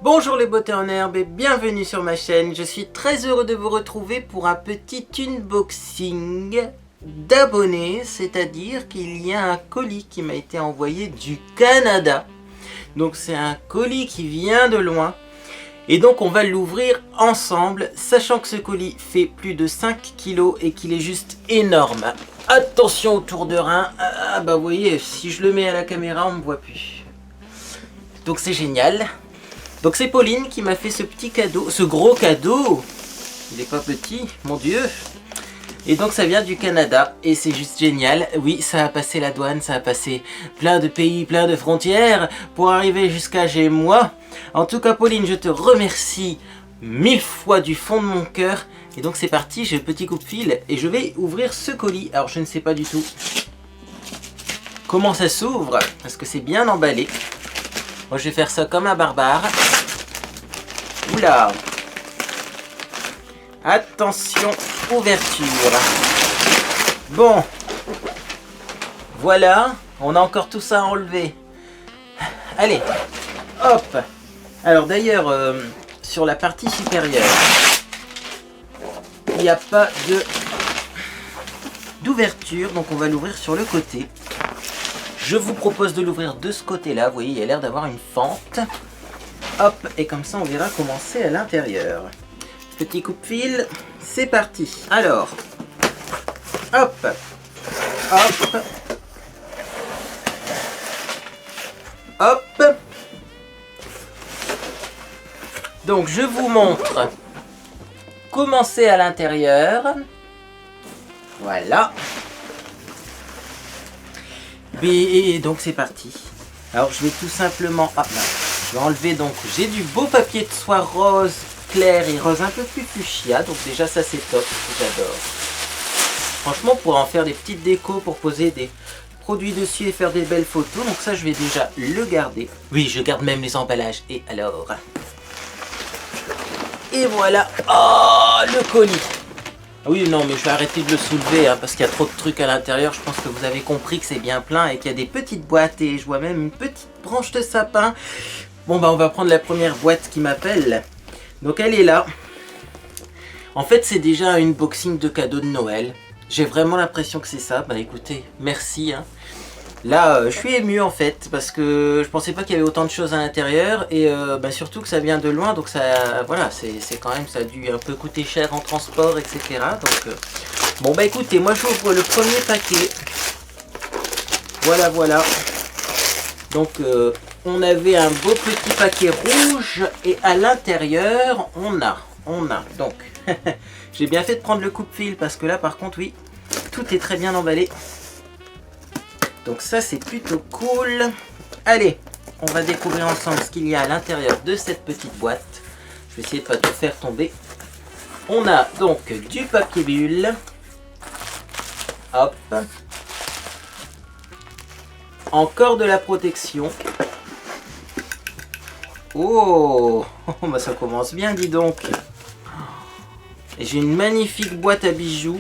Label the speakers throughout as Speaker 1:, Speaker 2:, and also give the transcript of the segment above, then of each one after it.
Speaker 1: Bonjour les beautés en herbe et bienvenue sur ma chaîne. Je suis très heureux de vous retrouver pour un petit unboxing d'abonnés, c'est-à-dire qu'il y a un colis qui m'a été envoyé du Canada. Donc c'est un colis qui vient de loin et donc on va l'ouvrir ensemble, sachant que ce colis fait plus de 5 kg et qu'il est juste énorme. Attention au tour de rein, vous voyez, si je le mets à la caméra on ne me voit plus. Donc c'est génial. Donc c'est Pauline qui m'a fait ce petit cadeau, ce gros cadeau. Il n'est pas petit, mon Dieu. Et donc ça vient du Canada et c'est juste génial. Oui, ça a passé la douane, ça a passé plein de pays, plein de frontières pour arriver jusqu'à chez moi. En tout cas Pauline, je te remercie 1000 fois du fond de mon cœur. Et donc c'est parti, j'ai le petit coup de fil et je vais ouvrir ce colis. Alors je ne sais pas du tout comment ça s'ouvre parce que c'est bien emballé. Moi je vais faire ça comme un barbare. Oula! Attention, ouverture. Bon. Voilà. On a encore tout ça à enlever. Allez. Hop. Alors d'ailleurs, sur la partie supérieure, il n'y a pas d'ouverture. Donc on va l'ouvrir sur le côté. Je vous propose de l'ouvrir de ce côté-là. Vous voyez, il a l'air d'avoir une fente. Hop, et comme ça, on verra comment c'est à l'intérieur. Petit coup de fil, c'est parti. Alors, hop, hop, hop. Donc, je vous montre comment c'est à l'intérieur. Voilà. Et donc c'est parti. Alors je vais tout simplement... je vais enlever donc... J'ai du beau papier de soie rose clair et rose un peu plus fuchsia. Donc déjà ça c'est top, j'adore. Franchement on pourrait en faire des petites décos pour poser des produits dessus et faire des belles photos. Donc ça je vais déjà le garder. Oui, je garde même les emballages. Et alors... Et voilà. Oh, le colis. Oui, non, mais je vais arrêter de le soulever parce qu'il y a trop de trucs à l'intérieur. Je pense que vous avez compris que c'est bien plein et qu'il y a des petites boîtes et je vois même une petite branche de sapin. Bon, on va prendre la première boîte qui m'appelle. Donc, elle est là. En fait, c'est déjà un unboxing de cadeaux de Noël. J'ai vraiment l'impression que c'est ça. Bah, écoutez, merci. Là, je suis ému en fait parce que je pensais pas qu'il y avait autant de choses à l'intérieur et surtout que ça vient de loin, donc ça, voilà, c'est quand même, ça a dû un peu coûter cher en transport, etc. Donc, bon bah écoutez, moi j'ouvre le premier paquet. Voilà, voilà. Donc, on avait un beau petit paquet rouge et à l'intérieur, on a. Donc, j'ai bien fait de prendre le coupe-fil parce que là, par contre, oui, tout est très bien emballé. Donc ça c'est plutôt cool. Allez, on va découvrir ensemble ce qu'il y a à l'intérieur de cette petite boîte. Je vais essayer de ne pas tout faire tomber. On a donc du papier bulle. Hop. Encore de la protection. Oh, bah ça commence bien, dis donc. Et j'ai une magnifique boîte à bijoux.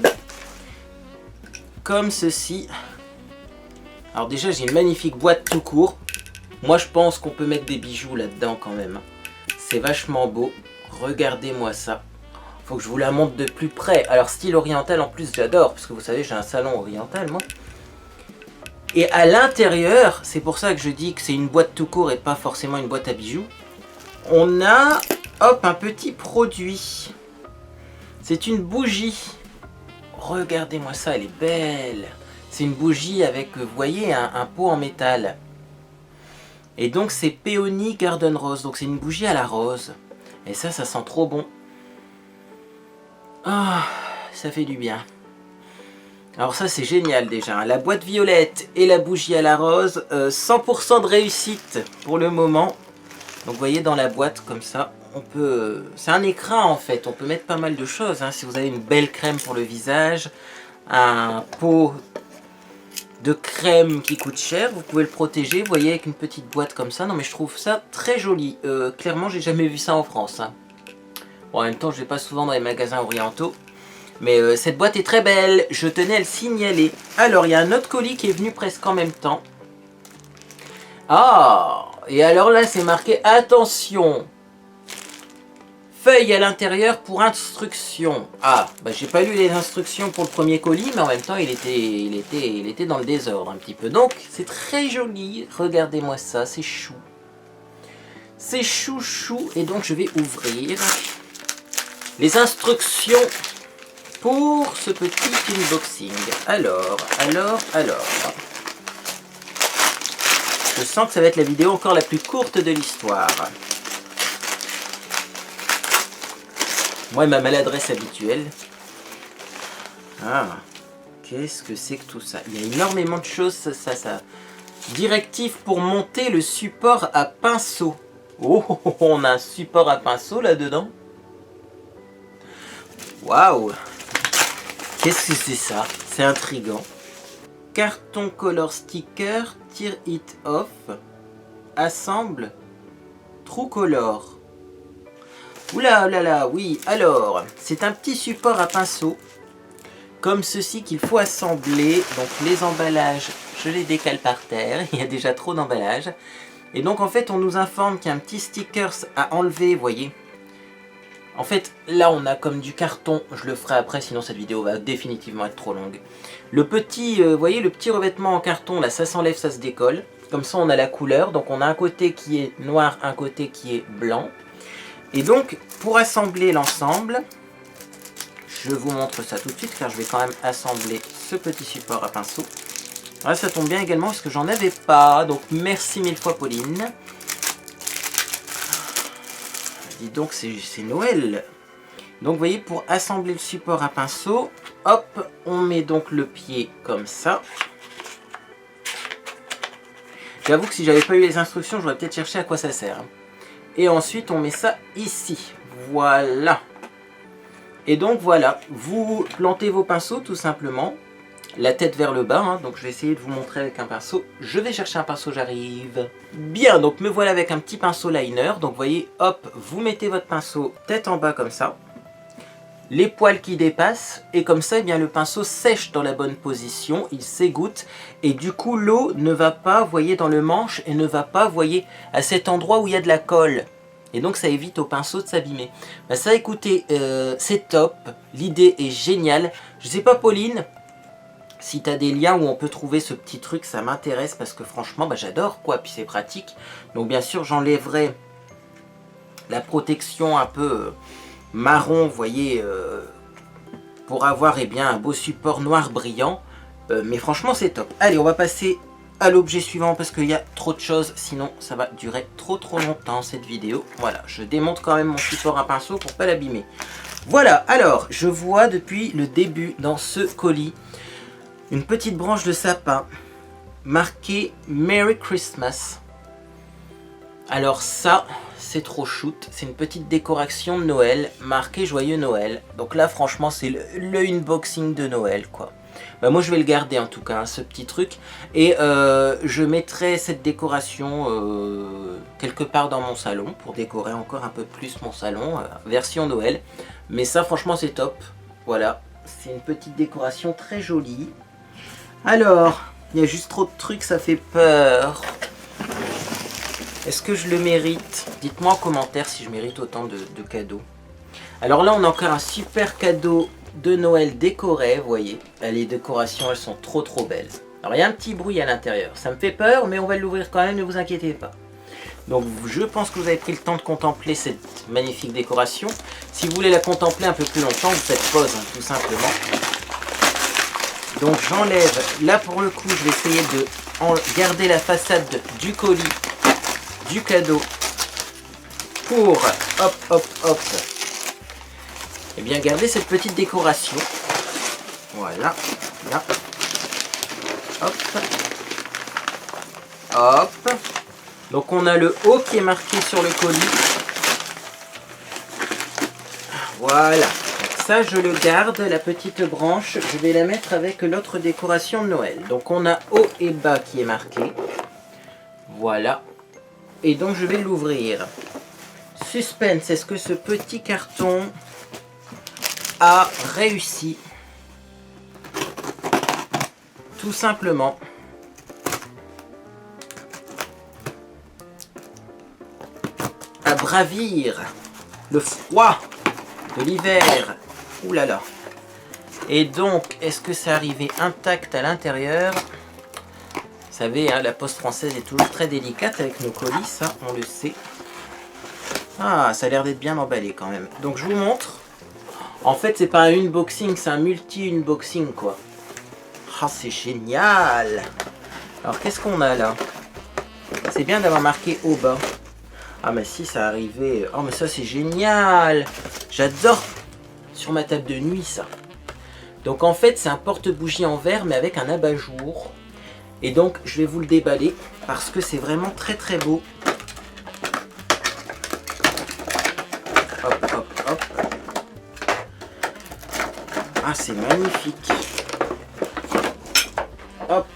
Speaker 1: Comme ceci. Alors déjà j'ai une magnifique boîte tout court. Moi je pense qu'on peut mettre des bijoux là-dedans quand même. C'est vachement beau. Regardez-moi ça. Faut que je vous la montre de plus près. Alors style oriental en plus j'adore. Parce que vous savez j'ai un salon oriental moi. Et à l'intérieur, c'est pour ça que je dis que c'est une boîte tout court et pas forcément une boîte à bijoux. On a, hop, un petit produit. C'est une bougie. Regardez-moi ça, elle est belle. C'est une bougie avec, vous voyez, un pot en métal. Et donc c'est Peony Garden Rose. Donc c'est une bougie à la rose. Et ça sent trop bon. Ah, ça fait du bien. Alors ça c'est génial déjà. La boîte violette et la bougie à la rose. 100% de réussite pour le moment. Donc vous voyez dans la boîte comme ça. On peut... C'est un écrin en fait. On peut mettre pas mal de choses. Si vous avez une belle crème pour le visage. Un pot... de crème qui coûte cher, vous pouvez le protéger, vous voyez, avec une petite boîte comme ça. Non mais je trouve ça très joli. Clairement j'ai jamais vu ça en France. Bon, en même temps je vais pas souvent dans les magasins orientaux. Mais cette boîte est très belle, je tenais à le signaler. Alors il y a un autre colis qui est venu presque en même temps. Ah, et alors là c'est marqué attention, Feuille à l'intérieur pour instructions. Ah, bah j'ai pas lu les instructions pour le premier colis, mais en même temps il était dans le désordre un petit peu. Donc c'est très joli, regardez-moi ça, c'est chou. C'est chou chou, et donc je vais ouvrir les instructions pour ce petit unboxing. Alors. Je sens que ça va être la vidéo encore la plus courte de l'histoire. Moi et ma maladresse habituelle. Ah, qu'est-ce que c'est que tout ça? Il y a énormément de choses, ça. Directive pour monter le support à pinceau. Oh, on a un support à pinceau là-dedans. Waouh! Qu'est-ce que c'est ça? C'est intriguant. Carton color sticker, tear it off. Assemble. True color. Oula, là là, oui, alors, c'est un petit support à pinceau, comme ceci qu'il faut assembler. Donc les emballages, je les décale par terre, il y a déjà trop d'emballages. Et donc en fait, on nous informe qu'il y a un petit sticker à enlever, vous voyez. En fait, là on a comme du carton, je le ferai après, sinon cette vidéo va définitivement être trop longue. Le petit, vous voyez, le petit revêtement en carton, là, ça s'enlève, ça se décolle. Comme ça, on a la couleur, donc on a un côté qui est noir, un côté qui est blanc. Et donc, pour assembler l'ensemble, je vous montre ça tout de suite, car je vais quand même assembler ce petit support à pinceau. Là, ça tombe bien également, parce que j'en avais pas, donc merci mille fois Pauline. Dis donc, c'est Noël. Donc, vous voyez, pour assembler le support à pinceau, hop, on met donc le pied comme ça. J'avoue que si j'avais pas eu les instructions, j'aurais peut-être cherché à quoi ça sert. Et ensuite, on met ça ici. Voilà. Et donc, voilà. Vous plantez vos pinceaux, tout simplement. La tête vers le bas. Hein. Donc, je vais essayer de vous montrer avec un pinceau. Je vais chercher un pinceau, j'arrive. Bien, donc me voilà avec un petit pinceau liner. Donc, vous voyez, hop, vous mettez votre pinceau tête en bas comme ça. Les poils qui dépassent. Et comme ça, eh bien, le pinceau sèche dans la bonne position. Il s'égoutte. Et du coup, l'eau ne va pas, vous voyez, dans le manche. Et ne va pas, vous voyez, à cet endroit où il y a de la colle. Et donc, ça évite au pinceau de s'abîmer. Bah, ça, écoutez, c'est top. L'idée est géniale. Je sais pas, Pauline, si tu as des liens où on peut trouver ce petit truc, ça m'intéresse. Parce que franchement, bah, j'adore, quoi. Puis c'est pratique. Donc, bien sûr, j'enlèverai la protection un peu... marron, vous voyez, pour avoir eh bien, un beau support noir brillant. Mais franchement, c'est top. Allez, on va passer à l'objet suivant parce qu'il y a trop de choses. Sinon, ça va durer trop longtemps cette vidéo. Voilà, je démonte quand même mon support à pinceau pour pas l'abîmer. Voilà, alors, je vois depuis le début dans ce colis une petite branche de sapin marquée Merry Christmas. Alors ça, c'est trop shoot. C'est une petite décoration de Noël marquée Joyeux Noël. Donc là, franchement, c'est le unboxing de Noël, quoi. Bah, moi, je vais le garder, en tout cas, hein, ce petit truc. Et je mettrai cette décoration quelque part dans mon salon pour décorer encore un peu plus mon salon, version Noël. Mais ça, franchement, c'est top. Voilà, c'est une petite décoration très jolie. Alors, il y a juste trop de trucs, ça fait peur. Est-ce que je le mérite? Dites-moi en commentaire si je mérite autant de cadeaux. Alors là, on a encore un super cadeau de Noël décoré, vous voyez. Les décorations, elles sont trop belles. Alors, il y a un petit bruit à l'intérieur. Ça me fait peur, mais on va l'ouvrir quand même, ne vous inquiétez pas. Donc, je pense que vous avez pris le temps de contempler cette magnifique décoration. Si vous voulez la contempler un peu plus longtemps, vous faites pause, hein, tout simplement. Donc, j'enlève. Là, pour le coup, je vais essayer de garder la façade du colis, du cadeau, pour, hop, et bien garder cette petite décoration. Voilà, là, hop. Donc on a le haut qui est marqué sur le colis. Voilà, donc ça je le garde, la petite branche, je vais la mettre avec l'autre décoration de Noël. Donc on a haut et bas qui est marqué. Voilà. Et donc je vais l'ouvrir. Suspense, est-ce que ce petit carton a réussi tout simplement à bravir le froid de l'hiver. Ouh là là. Et donc, est-ce que c'est arrivé intact à l'intérieur? Vous savez, hein, la poste française est toujours très délicate avec nos colis, ça, on le sait. Ah, ça a l'air d'être bien emballé quand même. Donc, je vous montre. En fait, c'est pas un unboxing, c'est un multi-unboxing, quoi. Ah, c'est génial! Alors, qu'est-ce qu'on a là? C'est bien d'avoir marqué au bas. Ah, mais si, ça arrivait. Oh, mais ça, c'est génial! J'adore sur ma table de nuit, ça. Donc, en fait, c'est un porte-bougie en verre, mais avec un abat-jour. Et donc, je vais vous le déballer parce que c'est vraiment très très beau. Hop, hop, hop. Ah, c'est magnifique. Hop.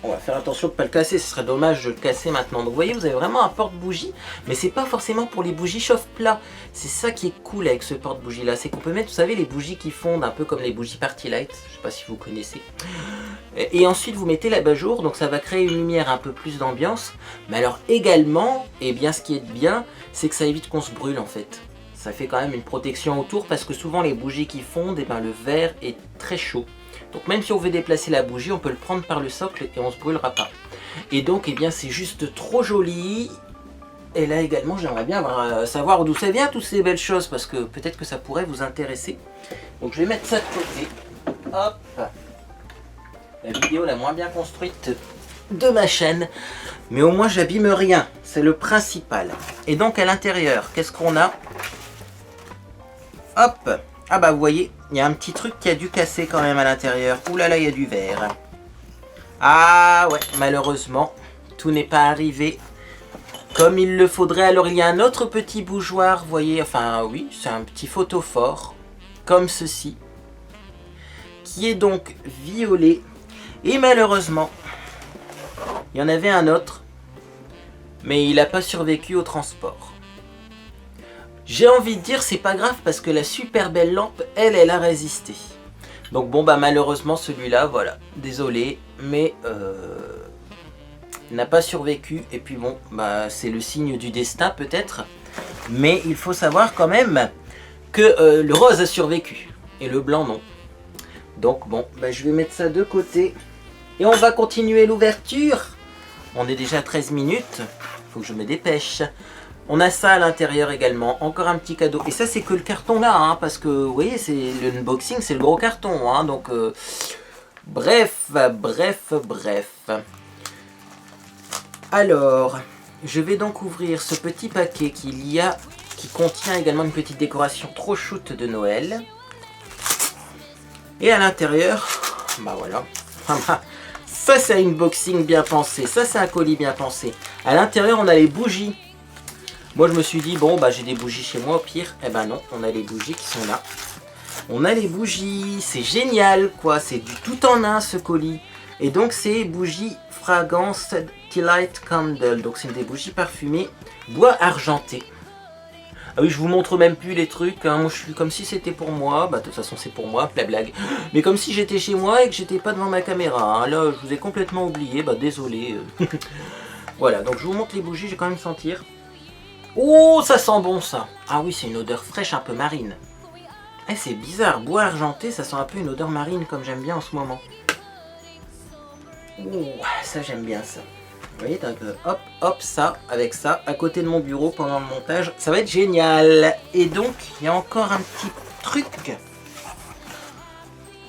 Speaker 1: On va faire attention de ne pas le casser, ce serait dommage de le casser maintenant. Donc vous voyez, vous avez vraiment un porte-bougie, mais c'est pas forcément pour les bougies chauffe-plat. C'est ça qui est cool avec ce porte-bougie là, c'est qu'on peut mettre, vous savez, les bougies qui fondent un peu comme les bougies Party Light, je sais pas si vous connaissez. Et ensuite vous mettez l'abat-jour, donc ça va créer une lumière un peu plus d'ambiance. Mais alors également, et bien ce qui est bien, c'est que ça évite qu'on se brûle en fait. Ça fait quand même une protection autour parce que souvent les bougies qui fondent, et ben le verre est très chaud. Donc même si on veut déplacer la bougie, on peut le prendre par le socle et on ne se brûlera pas. Et donc, eh bien, c'est juste trop joli. Et là également, j'aimerais bien savoir d'où ça vient, toutes ces belles choses, parce que peut-être que ça pourrait vous intéresser. Donc je vais mettre ça de côté. Hop. La vidéo la moins bien construite de ma chaîne. Mais au moins, j'abîme rien. C'est le principal. Et donc, à l'intérieur, qu'est-ce qu'on a? Hop. Ah bah vous voyez, il y a un petit truc qui a dû casser quand même à l'intérieur. Ouh là là, il y a du verre. Ah ouais, malheureusement, tout n'est pas arrivé comme il le faudrait. Alors il y a un autre petit bougeoir, vous voyez, enfin oui, c'est un petit photophore, comme ceci, qui est donc violet. Et malheureusement, il y en avait un autre, mais il n'a pas survécu au transport. J'ai envie de dire c'est pas grave parce que la super belle lampe, elle a résisté. Donc bon bah malheureusement celui-là, voilà, désolé, mais n'a pas survécu. Et puis bon, bah c'est le signe du destin peut-être. Mais il faut savoir quand même que le rose a survécu et le blanc non. Donc bon, bah, je vais mettre ça de côté. Et on va continuer l'ouverture. On est déjà à 13 minutes, faut que je me dépêche. On a ça à l'intérieur également, encore un petit cadeau. Et ça, c'est que le carton là, hein, parce que, vous voyez, c'est l'unboxing, c'est le gros carton. Hein, donc, bref. Alors, je vais donc ouvrir ce petit paquet qui contient également une petite décoration trop shoot de Noël. Et à l'intérieur, bah voilà. Ça, c'est un unboxing bien pensé. Ça, c'est un colis bien pensé. À l'intérieur, on a les bougies. Moi je me suis dit bon bah j'ai des bougies chez moi au pire. Eh ben non, on a les bougies qui sont là. On a les bougies, c'est génial quoi, c'est du tout en un ce colis. Et donc c'est bougies fragrance Delight Candle. Donc c'est des bougies parfumées bois argenté. Ah oui, je vous montre même plus les trucs, hein. Moi je suis comme si c'était pour moi, bah de toute façon c'est pour moi, la blague. Mais comme si j'étais chez moi et que j'étais pas devant ma caméra, hein. Là je vous ai complètement oublié, bah désolé. Voilà, donc je vous montre les bougies, je vais quand même sentir. Oh, ça sent bon ça. Ah oui, c'est une odeur fraîche un peu marine. Eh, c'est bizarre, bois argenté, ça sent un peu une odeur marine comme j'aime bien en ce moment. Oh, ça j'aime bien ça. Vous voyez, donc, hop, hop, ça, avec ça, à côté de mon bureau pendant le montage. Ça va être génial. Et donc, il y a encore un petit truc.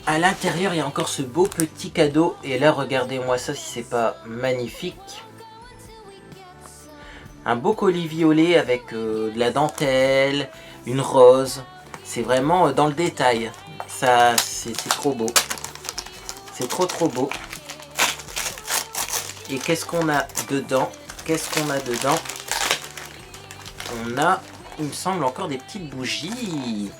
Speaker 1: À l'intérieur, il y a encore ce beau petit cadeau. Et là, regardez-moi ça si c'est pas magnifique. Un beau colis violet avec de la dentelle, une rose. C'est vraiment dans le détail. Ça, c'est trop beau. C'est trop beau. Et qu'est-ce qu'on a dedans? On a, il me semble, encore des petites bougies.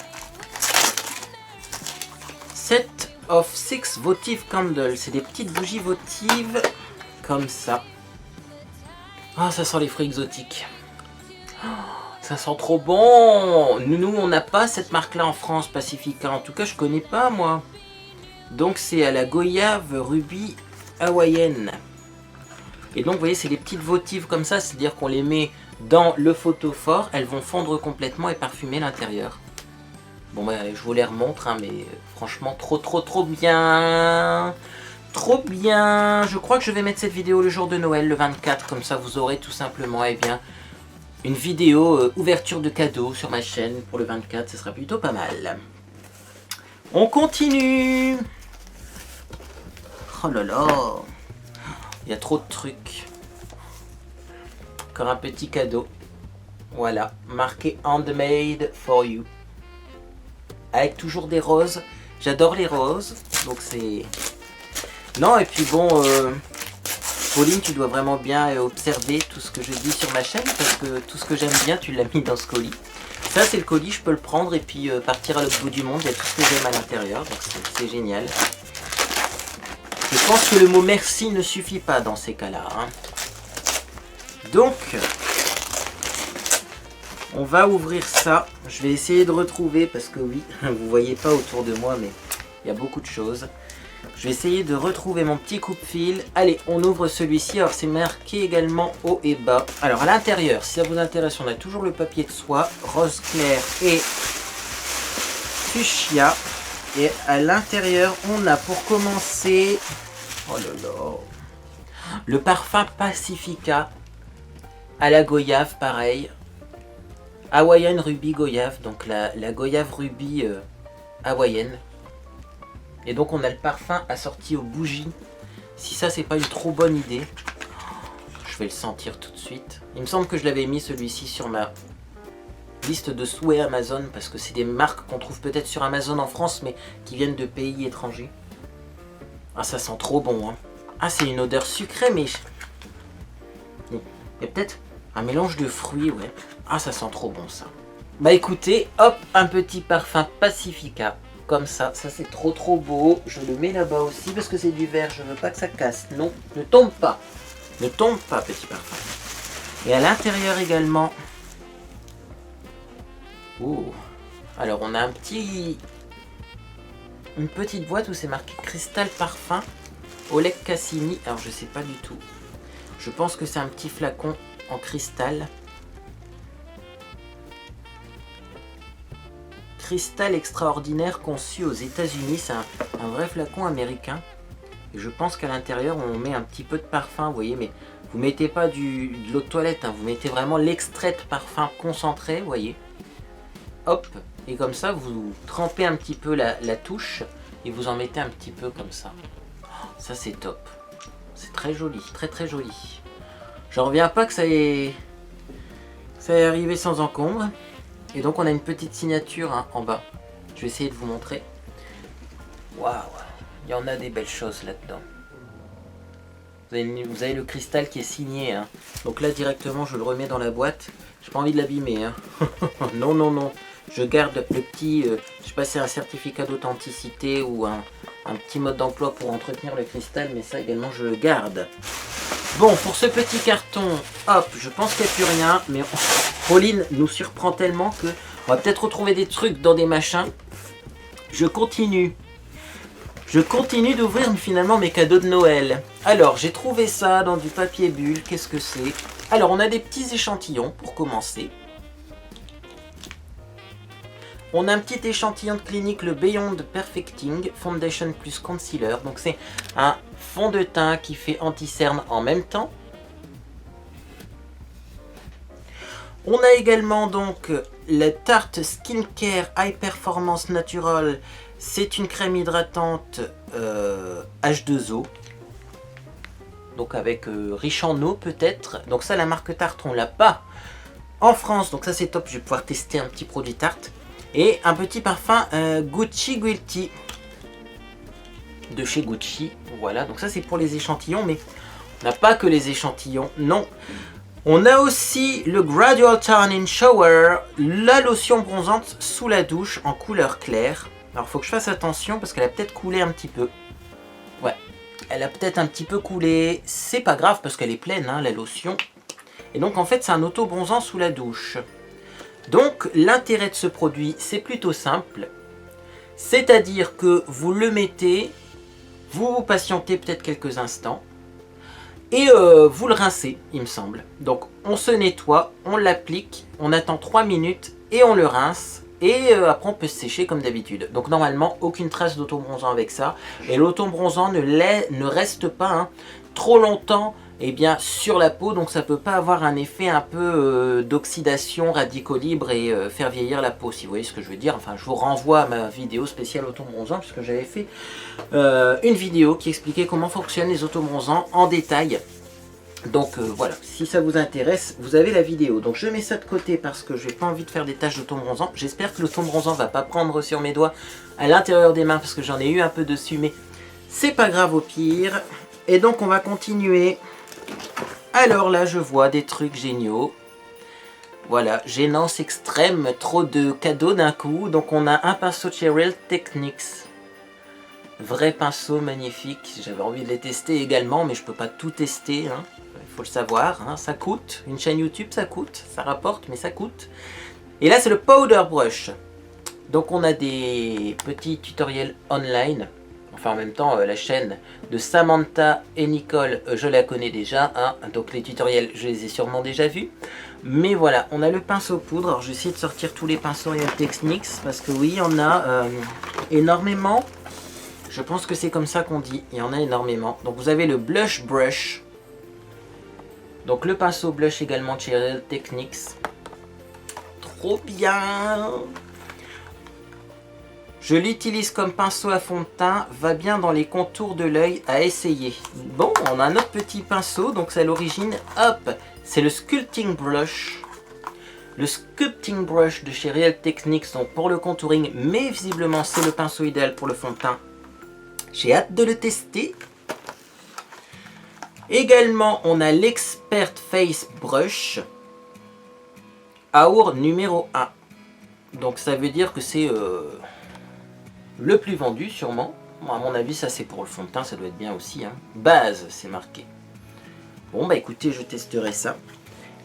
Speaker 1: Set of 6 votive candles. C'est des petites bougies votives comme ça. Ah, ça sent les fruits exotiques. Oh, ça sent trop bon. Nous, on n'a pas cette marque-là en France, Pacifica. En tout cas, je connais pas, moi. Donc, c'est à la goyave rubis hawaïenne. Et donc, vous voyez, c'est des petites votives comme ça. C'est-à-dire qu'on les met dans le photophore, elles vont fondre complètement et parfumer l'intérieur. Bon bah je vous les remontre, hein, mais franchement trop bien. Trop bien. Je crois que je vais mettre cette vidéo le jour de Noël, le 24, comme ça vous aurez tout simplement une vidéo ouverture de cadeaux sur ma chaîne pour le 24, ce sera plutôt pas mal. On continue. Oh là là, il y a trop de trucs. Encore un petit cadeau. Voilà, marqué Handmade for you. Avec toujours des roses. J'adore les roses. Donc c'est... Non, et puis bon, Pauline, tu dois vraiment bien observer tout ce que je dis sur ma chaîne. Parce que tout ce que j'aime bien, tu l'as mis dans ce colis. Ça, c'est le colis, je peux le prendre et puis partir à l'autre bout du monde. Il y a tout ce que j'aime à l'intérieur. Donc c'est génial. Je pense que le mot merci ne suffit pas dans ces cas-là. Hein. Donc... on va ouvrir ça. Je vais essayer de retrouver parce que oui, vous voyez pas autour de moi, mais il y a beaucoup de choses. Je vais essayer de retrouver mon petit coupe-fil. Allez, on ouvre celui-ci. Alors c'est marqué également haut et bas. Alors à l'intérieur, si ça vous intéresse, on a toujours le papier de soie, rose clair et fuchsia. Et à l'intérieur, on a pour commencer, oh là là, le parfum Pacifica à la goyave, pareil. Hawaiian Ruby Goyave, donc la goyave rubis hawaïenne. Et donc on a le parfum assorti aux bougies. Si ça c'est pas une trop bonne idée, je vais le sentir tout de suite. Il me semble que je l'avais mis celui-ci sur ma liste de souhaits Amazon, parce que c'est des marques qu'on trouve peut-être sur Amazon en France, mais qui viennent de pays étrangers. Ah ça sent trop bon, hein. Ah c'est une odeur sucrée, mais... il y a peut-être un mélange de fruits, ouais. Ah, ça sent trop bon, ça. Bah écoutez, hop, un petit parfum Pacifica. Comme ça, ça c'est trop beau. Je le mets là-bas aussi parce que c'est du verre. Je veux pas que ça casse. Non, ne tombe pas. Ne tombe pas, petit parfum. Et à l'intérieur également... oh. Alors, on a une petite boîte où c'est marqué Cristal Parfum Oleg Cassini. Alors, je sais pas du tout. Je pense que c'est un petit flacon en cristal. Cristal extraordinaire conçu aux États-Unis. C'est un vrai flacon américain. Et je pense qu'à l'intérieur, on met un petit peu de parfum, vous voyez, mais vous mettez pas de l'eau de toilette, hein, vous mettez vraiment l'extrait de parfum concentré, vous voyez. Hop, et comme ça, vous trempez un petit peu la touche et vous en mettez un petit peu comme ça. Oh, ça, c'est top. C'est très joli, très joli. J'en reviens pas que ça ait arrivé sans encombre. Et donc on a une petite signature hein, en bas. Je vais essayer de vous montrer. Waouh, il y en a des belles choses là-dedans. Vous avez le cristal qui est signé. Hein. Donc là directement je le remets dans la boîte. J'ai pas envie de l'abîmer. Hein. Non. Je garde le petit... je sais pas si c'est un certificat d'authenticité ou un petit mode d'emploi pour entretenir le cristal. Mais ça également je le garde. Bon, pour ce petit carton, hop, je pense qu'il n'y a plus rien, mais Pauline nous surprend tellement que on va peut-être retrouver des trucs dans des machins. Je continue d'ouvrir finalement mes cadeaux de Noël. Alors, j'ai trouvé ça dans du papier bulle, qu'est-ce que c'est? Alors, on a des petits échantillons pour commencer. On a un petit échantillon de Clinique, le Beyond Perfecting Foundation plus Concealer. Donc c'est un fond de teint qui fait anti-cerne en même temps. On a également donc la Tarte Skincare High Performance Natural. C'est une crème hydratante H2O. Donc avec riche en eau peut-être. Donc ça la marque Tarte on l'a pas en France. Donc ça c'est top, je vais pouvoir tester un petit produit Tarte. Et un petit parfum Gucci Guilty de chez Gucci. Voilà, donc ça c'est pour les échantillons, mais on n'a pas que les échantillons, non. On a aussi le Gradual Turn-in Shower, la lotion bronzante sous la douche en couleur claire. Alors il faut que je fasse attention parce qu'elle a peut-être coulé un petit peu. Ouais, elle a peut-être un petit peu coulé. C'est pas grave parce qu'elle est pleine, hein, la lotion. Et donc en fait c'est un auto-bronzant sous la douche. Donc l'intérêt de ce produit c'est plutôt simple, c'est-à-dire que vous le mettez, vous patientez peut-être quelques instants, Et vous le rincez, il me semble. Donc on se nettoie, on l'applique, on attend 3 minutes et on le rince. Et après on peut se sécher comme d'habitude. Donc normalement aucune trace d'autobronzant avec ça. Et l'autobronzant ne reste pas hein, trop longtemps sur la peau. Donc ça peut pas avoir un effet un peu d'oxydation, radicaux libres et faire vieillir la peau. Si vous voyez ce que je veux dire. Enfin je vous renvoie à ma vidéo spéciale autobronzant. Puisque j'avais fait une vidéo qui expliquait comment fonctionnent les autobronzants en détail. Donc voilà, si ça vous intéresse, vous avez la vidéo. Donc je mets ça de côté parce que je n'ai pas envie de faire des taches d'autobronzant. J'espère que l'autombronzant va pas prendre sur mes doigts à l'intérieur des mains parce que j'en ai eu un peu dessus, mais c'est pas grave au pire. Et donc on va continuer. Alors là je vois des trucs géniaux. Voilà, gênance extrême, trop de cadeaux d'un coup. Donc on a un pinceau de chez Real Techniques. Vrai pinceau magnifique, j'avais envie de les tester également, mais je peux pas tout tester, hein. Il faut le savoir, hein. Ça coûte, une chaîne YouTube ça coûte, ça rapporte, mais ça coûte. Et là c'est le Powder Brush. Donc on a des petits tutoriels online, enfin en même temps la chaîne de Samantha et Nicole, je la connais déjà, hein. Donc les tutoriels je les ai sûrement déjà vus. Mais voilà, on a le pinceau poudre, alors je vais essayer de sortir tous les pinceaux Real Techniques, parce que oui, il y en a énormément. Je pense que c'est comme ça qu'on dit, il y en a énormément. Donc vous avez le Blush Brush. Donc le pinceau blush également de chez Real Techniques. Trop bien! Je l'utilise comme pinceau à fond de teint, va bien dans les contours de l'œil à essayer. Bon, on a un autre petit pinceau, donc c'est à l'origine, hop, c'est le Sculpting Brush. Le Sculpting Brush de chez Real Techniques, donc pour le contouring, mais visiblement c'est le pinceau idéal pour le fond de teint. J'ai hâte de le tester. Également, on a l'Expert Face Brush. AUR numéro 1. Donc ça veut dire que c'est le plus vendu sûrement. Bon, à mon avis, ça c'est pour le fond de teint, ça doit être bien aussi. Hein. Base, c'est marqué. Bon, bah écoutez, je testerai ça.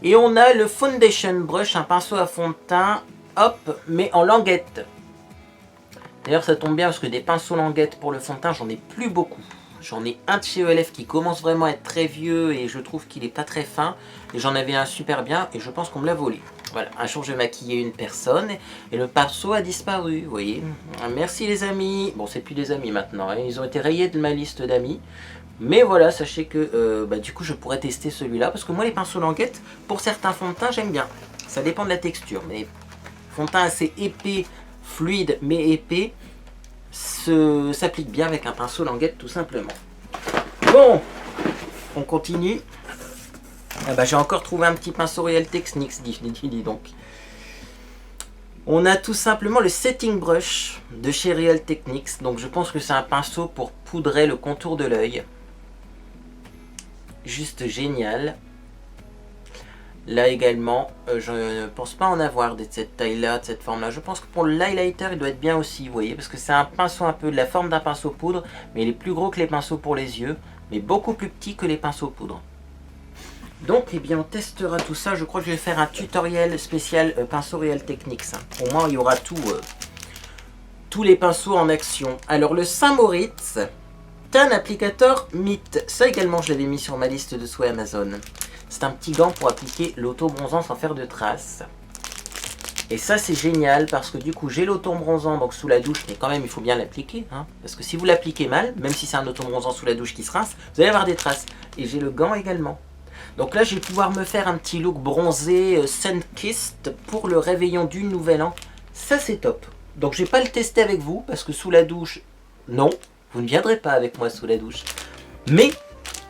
Speaker 1: Et on a le Foundation Brush, un pinceau à fond de teint. Hop, mais en languette. D'ailleurs ça tombe bien parce que des pinceaux languettes pour le fond de teint j'en ai plus beaucoup. J'en ai un de chez ELF qui commence vraiment à être très vieux et je trouve qu'il n'est pas très fin. Et j'en avais un super bien et je pense qu'on me l'a volé. Voilà, un jour je maquillais une personne et le pinceau a disparu, vous voyez. Merci les amis. Bon c'est plus des amis maintenant, hein. Ils ont été rayés de ma liste d'amis. Mais voilà, sachez que du coup je pourrais tester celui-là. Parce que moi les pinceaux languettes, pour certains fonds de teint j'aime bien. Ça dépend de la texture. Mais fond de teint assez épais, fluide mais épais, s'applique bien avec un pinceau languette tout simplement. Bon, on continue. Ah bah, j'ai encore trouvé un petit pinceau Real Techniques, dis donc. On a tout simplement le Setting Brush de chez Real Techniques. Donc je pense que c'est un pinceau pour poudrer le contour de l'œil. Juste génial. Là également, je ne pense pas en avoir de cette taille-là, de cette forme-là. Je pense que pour l'highlighter, il doit être bien aussi, vous voyez. Parce que c'est un pinceau un peu de la forme d'un pinceau poudre, mais il est plus gros que les pinceaux pour les yeux, mais beaucoup plus petit que les pinceaux poudre. Donc, eh bien, on testera tout ça. Je crois que je vais faire un tutoriel spécial pinceau Real Techniques. Hein. Au moins, il y aura tout, tous les pinceaux en action. Alors, le Saint-Moritz, Tan Applicator Mythe. Ça également, je l'avais mis sur ma liste de souhaits Amazon. C'est un petit gant pour appliquer l'auto-bronzant sans faire de traces. Et ça c'est génial parce que du coup j'ai l'auto-bronzant donc sous la douche, mais quand même il faut bien l'appliquer. Hein, parce que si vous l'appliquez mal, même si c'est un auto-bronzant sous la douche qui se rince, vous allez avoir des traces. Et j'ai le gant également. Donc là je vais pouvoir me faire un petit look bronzé sun-kissed pour le réveillon du nouvel an. Ça c'est top. Donc je vais pas le tester avec vous parce que sous la douche, non, vous ne viendrez pas avec moi sous la douche. Mais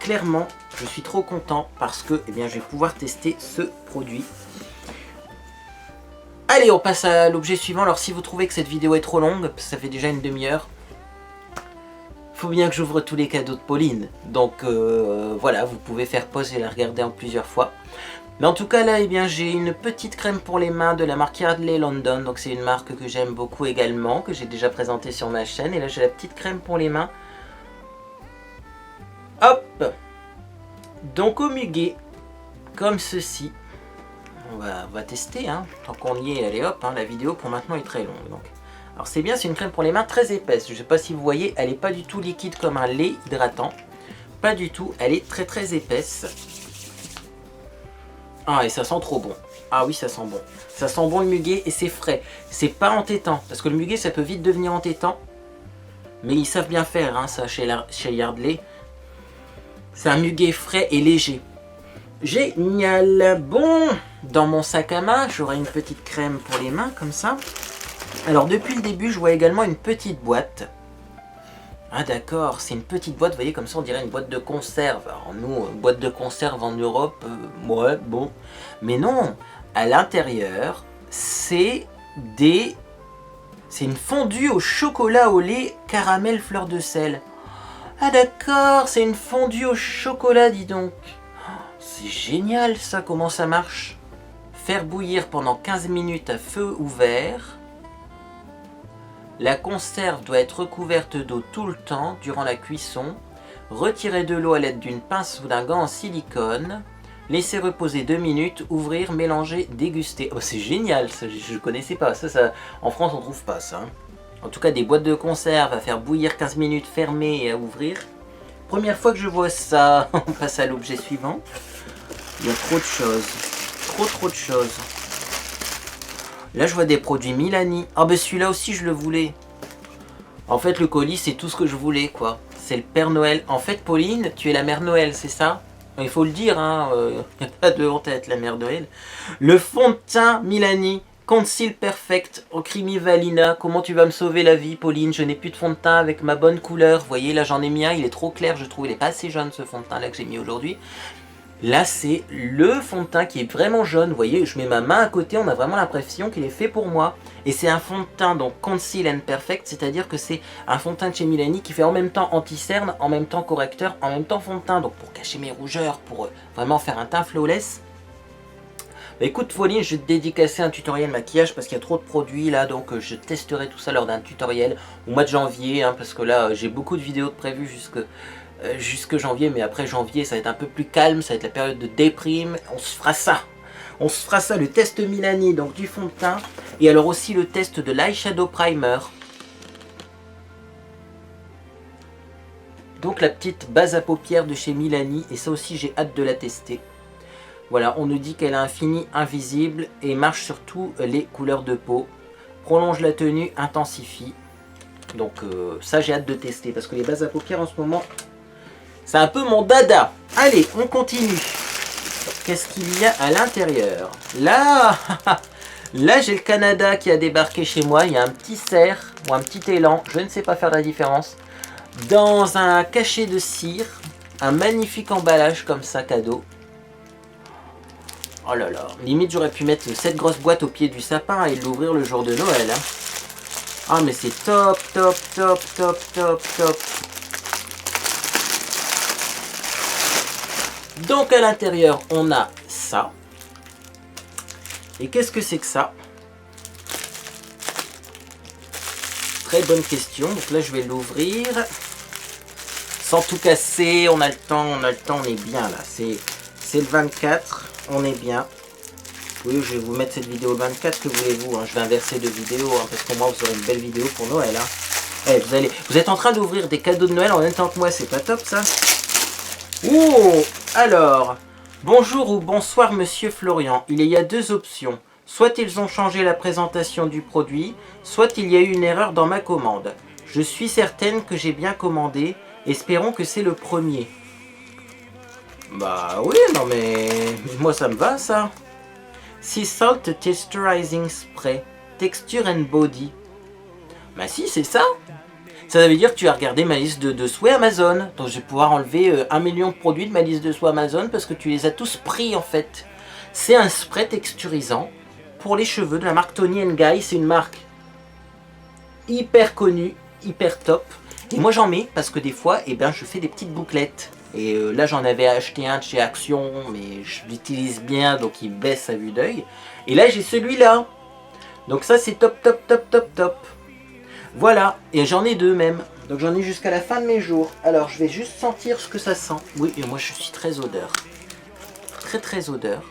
Speaker 1: clairement, je suis trop content parce que je vais pouvoir tester ce produit. Allez, on passe à l'objet suivant. Alors si vous trouvez que cette vidéo est trop longue, ça fait déjà une demi-heure, il faut bien que j'ouvre tous les cadeaux de Pauline. Donc voilà, vous pouvez faire pause et la regarder en plusieurs fois. Mais en tout cas là, j'ai une petite crème pour les mains de la marque Yardley London. Donc c'est une marque que j'aime beaucoup également, que j'ai déjà présentée sur ma chaîne. Et là j'ai la petite crème pour les mains. Hop! Donc au muguet, comme ceci. On va tester, hein. Tant qu'on y est, allez hop, hein, la vidéo pour maintenant est très longue. Donc. Alors c'est bien, c'est une crème pour les mains très épaisse. Je ne sais pas si vous voyez, elle n'est pas du tout liquide comme un lait hydratant. pas du tout. Elle est très très épaisse. Ah, et ça sent trop bon. Ah oui, ça sent bon. Ça sent bon le muguet et c'est frais. C'est pas entêtant. Parce que le muguet, ça peut vite devenir entêtant. Mais ils savent bien faire, hein, ça, chez Yardley. C'est un muguet frais et léger. Génial. Bon, dans mon sac à main, j'aurai une petite crème pour les mains, comme ça. Alors, depuis le début, je vois également une petite boîte. Ah d'accord, c'est une petite boîte, vous voyez, comme ça on dirait une boîte de conserve. Alors nous, boîte de conserve en Europe, ouais, bon. Mais non, à l'intérieur, c'est une fondue au chocolat au lait, caramel, fleur de sel. Ah d'accord, c'est une fondue au chocolat, dis donc. C'est génial ça, comment ça marche? Faire bouillir pendant 15 minutes à feu ouvert. La conserve doit être recouverte d'eau tout le temps durant la cuisson. Retirer de l'eau à l'aide d'une pince ou d'un gant en silicone. Laisser reposer 2 minutes, ouvrir, mélanger, déguster. Oh, c'est génial, ça, je ne connaissais pas. Ça, en France, on ne trouve pas ça. En tout cas, des boîtes de conserve à faire bouillir 15 minutes, fermer et à ouvrir. Première fois que je vois ça. On passe à l'objet suivant. Il y a trop de choses. Trop de choses. Là, je vois des produits Milani. Ah, ben celui-là aussi, je le voulais. En fait, le colis, c'est tout ce que je voulais, quoi. C'est le Père Noël. En fait, Pauline, tu es la Mère Noël, c'est ça? Il faut le dire, hein. Il n'y a pas de honte à être la Mère Noël. Le fond de teint Milani. Conceal Perfect au Creamy Valina. Comment tu vas me sauver la vie, Pauline? Je n'ai plus de fond de teint avec ma bonne couleur. Vous voyez, là, j'en ai mis un. Il est trop clair, je trouve. Il n'est pas assez jaune, ce fond de teint-là que j'ai mis aujourd'hui. Là, c'est le fond de teint qui est vraiment jaune. Vous voyez, je mets ma main à côté, on a vraiment l'impression qu'il est fait pour moi. Et c'est un fond de teint, donc Conceal and Perfect, c'est-à-dire que c'est un fond de teint de chez Milani qui fait en même temps anti-cerne, en même temps correcteur, en même temps fond de teint. Donc pour cacher mes rougeurs, pour vraiment faire un teint flawless. Bah, écoute, Pauline, je vais te dédicacer un tutoriel maquillage parce qu'il y a trop de produits là. Donc je testerai tout ça lors d'un tutoriel au mois de janvier. Hein, parce que là, j'ai beaucoup de vidéos de prévues jusque janvier, mais après janvier ça va être un peu plus calme, ça va être la période de déprime. On se fera ça, le test Milani, donc du fond de teint, et alors aussi le test de l'eyeshadow primer, donc la petite base à paupières de chez Milani, et ça aussi j'ai hâte de la tester. Voilà, on nous dit qu'elle a un fini invisible et marche sur toutes les couleurs de peau, prolonge la tenue, intensifie. Donc ça j'ai hâte de tester parce que les bases à paupières en ce moment c'est un peu mon dada. Allez, on continue. Qu'est-ce qu'il y a à l'intérieur? Là, là j'ai le Canada qui a débarqué chez moi. Il y a un petit cerf ou un petit élan, je ne sais pas faire la différence. Dans un cachet de cire. Un magnifique emballage comme ça, cadeau. Oh là là, limite j'aurais pu mettre cette grosse boîte au pied du sapin et l'ouvrir le jour de Noël. Hein. Ah mais c'est top. Donc à l'intérieur, on a ça. Et qu'est-ce que c'est que ça? Très bonne question. Donc là, je vais l'ouvrir. Sans tout casser, on a le temps, on est bien là. C'est le 24, on est bien. Oui, je vais vous mettre cette vidéo le 24, que voulez-vous, hein. Je vais inverser de vidéos, hein, parce que moi, vous aurez une belle vidéo pour Noël. Hein. Eh, vous êtes en train d'ouvrir des cadeaux de Noël en même temps que moi, c'est pas top ça? Oh, alors, bonjour ou bonsoir monsieur Florian, il y a deux options. Soit ils ont changé la présentation du produit, soit il y a eu une erreur dans ma commande. Je suis certaine que j'ai bien commandé, espérons que c'est le premier. Bah oui, non mais moi ça me va ça. Sea Salt Texturizing Spray, Texture and Body. Bah si, c'est ça. Ça veut dire que tu as regardé ma liste de souhaits Amazon. Donc je vais pouvoir enlever 1 million de produits de ma liste de souhaits Amazon parce que tu les as tous pris en fait. C'est un spray texturisant pour les cheveux de la marque Toni & Guy. C'est une marque hyper connue, hyper top. Et moi j'en mets parce que des fois eh ben, je fais des petites bouclettes. Et là j'en avais acheté un de chez Action, mais je l'utilise bien donc il baisse à vue d'œil. Et là j'ai celui-là. Donc ça c'est top. Voilà, et j'en ai deux même. Donc j'en ai jusqu'à la fin de mes jours. Alors je vais juste sentir ce que ça sent. Oui, et moi je suis très odeur. Très odeur.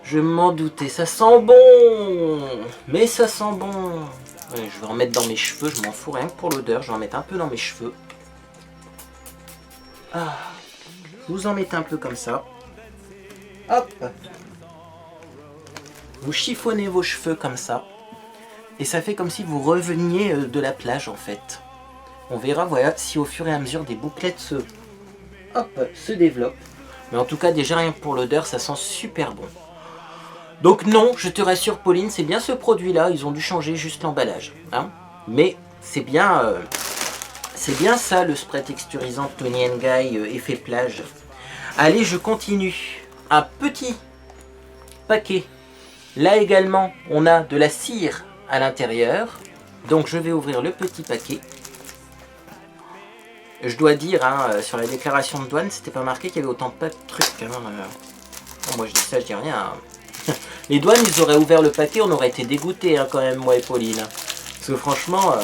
Speaker 1: Je m'en doutais, ça sent bon. Mais ça sent bon. Ouais, je vais en mettre dans mes cheveux, je m'en fous rien que pour l'odeur. Je vais en mettre un peu dans mes cheveux. Ah, vous en mettez un peu comme ça. Hop. Vous chiffonnez vos cheveux comme ça. Et ça fait comme si vous reveniez de la plage en fait. On verra voilà, si au fur et à mesure des bouclettes se développent. Mais en tout cas déjà rien que pour l'odeur ça sent super bon. Donc non, je te rassure Pauline, c'est bien ce produit là, ils ont dû changer juste l'emballage. Hein, mais c'est bien ça le spray texturisant Toni & Guy effet plage. Allez, je continue. Un petit paquet. Là également, on a de la cire à l'intérieur. Donc je vais ouvrir le petit paquet. Je dois dire, hein, sur la déclaration de douane, c'était pas marqué qu'il y avait autant de trucs. Hein. Bon, moi je dis ça, je dis rien. Hein. Les douanes, ils auraient ouvert le paquet, on aurait été dégoûtés hein, quand même, moi et Pauline. Parce que franchement...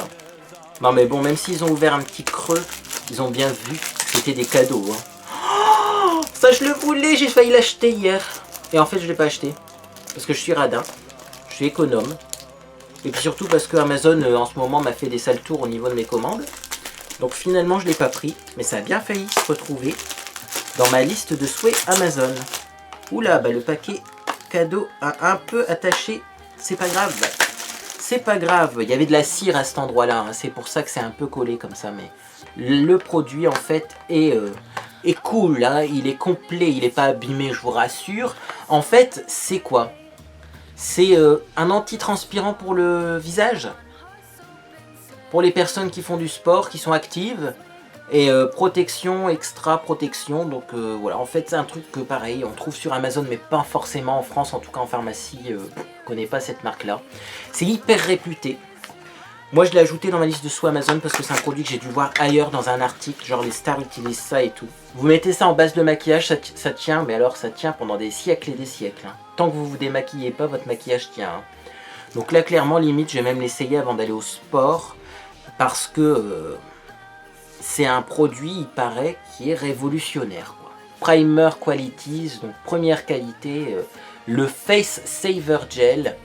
Speaker 1: Non mais bon, même s'ils ont ouvert un petit creux, ils ont bien vu que c'était des cadeaux. Hein. Oh, ça je le voulais, j'ai failli l'acheter hier. Et en fait je l'ai pas acheté. Parce que je suis radin, je suis économe. Et puis surtout parce que Amazon en ce moment m'a fait des sales tours au niveau de mes commandes. Donc finalement je l'ai pas pris. Mais ça a bien failli se retrouver dans ma liste de souhaits Amazon. Oula, bah le paquet cadeau a un peu attaché. C'est pas grave. C'est pas grave, il y avait de la cire à cet endroit-là, hein. C'est pour ça que c'est un peu collé comme ça, mais le produit en fait est cool, hein. Il est complet, il n'est pas abîmé, je vous rassure. En fait, c'est quoi? C'est un anti-transpirant pour le visage, pour les personnes qui font du sport, qui sont actives, et protection, extra protection, donc voilà, en fait c'est un truc que pareil, on trouve sur Amazon, mais pas forcément en France, en tout cas en pharmacie, je connais pas cette marque-là. C'est hyper réputé. Moi je l'ai ajouté dans ma liste de sous Amazon parce que c'est un produit que j'ai dû voir ailleurs dans un article, genre les stars utilisent ça et tout. Vous mettez ça en base de maquillage, ça tient, mais alors ça tient pendant des siècles et des siècles. Hein. Tant que vous vous démaquillez pas, votre maquillage tient. Hein. Donc là clairement, limite, je vais même l'essayer avant d'aller au sport, parce que c'est un produit, il paraît, qui est révolutionnaire. Quoi. Primer Qualities, donc première qualité, le Face Saver Gel.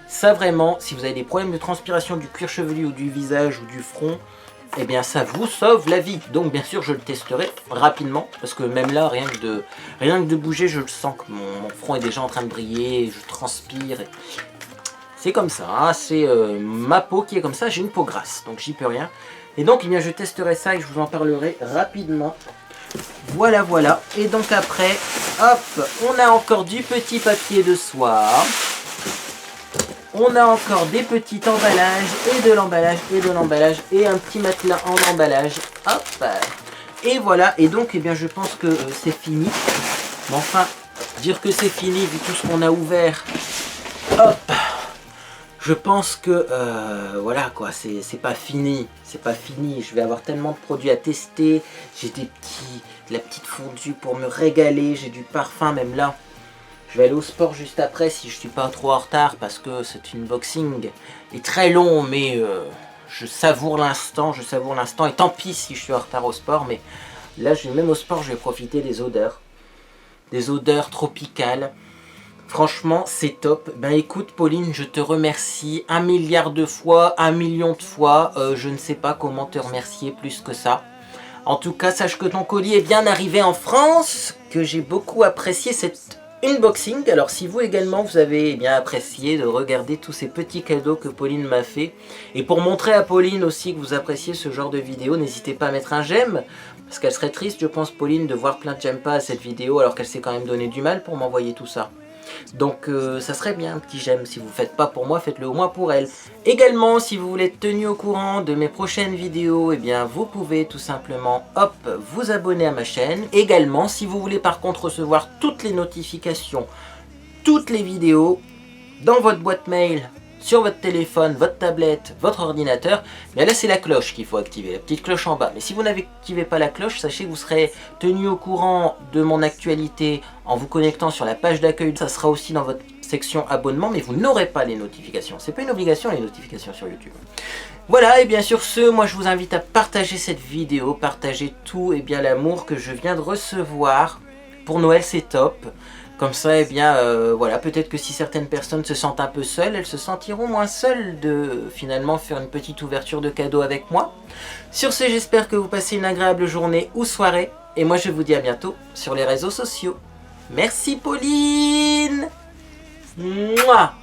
Speaker 1: Ça vraiment, si vous avez des problèmes de transpiration du cuir chevelu ou du visage ou du front, eh bien ça vous sauve la vie. Donc bien sûr je le testerai rapidement, parce que même là, rien que de bouger, je le sens que mon front est déjà en train de briller, je transpire. C'est comme ça, hein, c'est ma peau qui est comme ça, j'ai une peau grasse, donc j'y peux rien. Et donc eh bien, je testerai ça et je vous en parlerai rapidement. Voilà, voilà. Et donc après, hop, on a encore du petit papier de soie. On a encore des petits emballages et de l'emballage et de l'emballage et un petit matelas en emballage. Hop. Et voilà. Et donc, eh bien, je pense que c'est fini. Mais enfin, dire que c'est fini vu tout ce qu'on a ouvert. Hop. Je pense que voilà quoi, c'est pas fini, c'est pas fini. Je vais avoir tellement de produits à tester. J'ai de la petite fondue pour me régaler. J'ai du parfum même là. Je vais aller au sport juste après si je suis pas trop en retard parce que cet unboxing est très long, mais je savoure l'instant, et tant pis si je suis en retard au sport, mais là même au sport je vais profiter des odeurs tropicales. Franchement, c'est top. Ben écoute, Pauline, je te remercie 1 milliard de fois, 1 million de fois. Je ne sais pas comment te remercier plus que ça. En tout cas, sache que ton colis est bien arrivé en France, que j'ai beaucoup apprécié cette unboxing. Alors si vous également, vous avez bien apprécié de regarder tous ces petits cadeaux que Pauline m'a fait. Et pour montrer à Pauline aussi que vous appréciez ce genre de vidéo, n'hésitez pas à mettre un j'aime. Parce qu'elle serait triste, je pense, Pauline, de voir plein de j'aime pas à cette vidéo alors qu'elle s'est quand même donné du mal pour m'envoyer tout ça. Donc ça serait bien un petit j'aime, si vous ne faites pas pour moi, faites-le au moins pour elle. Également, si vous voulez être tenu au courant de mes prochaines vidéos, eh bien vous pouvez tout simplement, hop, vous abonner à ma chaîne. Également, si vous voulez par contre recevoir toutes les notifications, toutes les vidéos, dans votre boîte mail, sur votre téléphone, votre tablette, votre ordinateur, bien là c'est la cloche qu'il faut activer, la petite cloche en bas. Mais si vous n'activez pas la cloche, sachez que vous serez tenu au courant de mon actualité en vous connectant sur la page d'accueil. Ça sera aussi dans votre section abonnement, mais vous n'aurez pas les notifications. C'est pas une obligation les notifications sur YouTube. Voilà, et bien sur ce, moi je vous invite à partager cette vidéo, partager tout et bien l'amour que je viens de recevoir. Pour Noël c'est top. Comme ça, eh bien, voilà, peut-être que si certaines personnes se sentent un peu seules, elles se sentiront moins seules de finalement faire une petite ouverture de cadeaux avec moi. Sur ce, j'espère que vous passez une agréable journée ou soirée Et moi, je vous dis à bientôt sur les réseaux sociaux. Merci Pauline. Mouah.